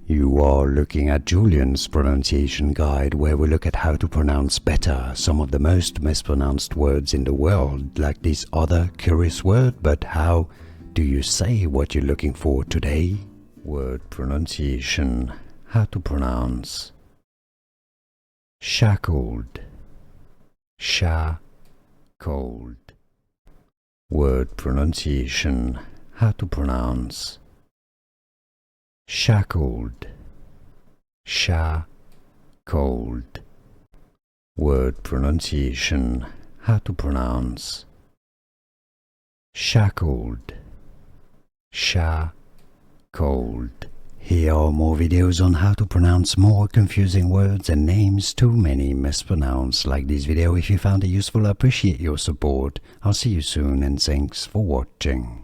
You are looking at Julian's pronunciation guide, where we look at how to pronounce better some of the most mispronounced words in the world, like this other curious word. But how do you say what you're looking for today? Word pronunciation. How to pronounce shackled. Shackled. Word pronunciation. How to pronounce shackled. Shackled. Word pronunciation. How to pronounce shackled. Shackled. Here are more videos on how to pronounce more confusing words and names too many mispronounced. Like this video if you found it useful. I appreciate your support. I'll see you soon and thanks for watching.